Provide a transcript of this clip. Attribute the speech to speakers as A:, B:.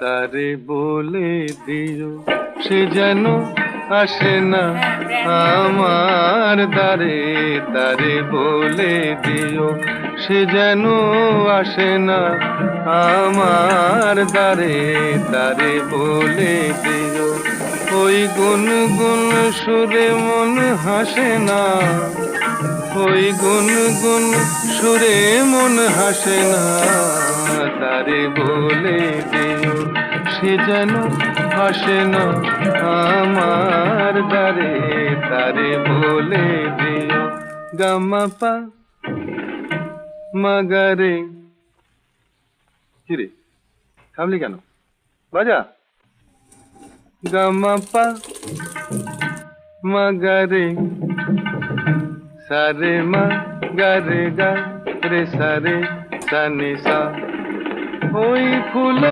A: তারে বলে দিও সে যেন আসে না আমার দ্বারে। তারে বলে দিও সে যেন আসে না আমার দ্বারে। তারে বলে দিও ওই গুনগুন সুরে মন হাসে না। ওই গুনগুন সুরে মন হাসে না। তারে বলে দিও সে যেন আসে না আমার দ্বারে। তারে বলে দিও গামাপা মাগারে। কিরে থামলি কেন? বাজা গামাপা মাগারে সারে মা গারে গা রে সারে সানি সা। ওই ফুল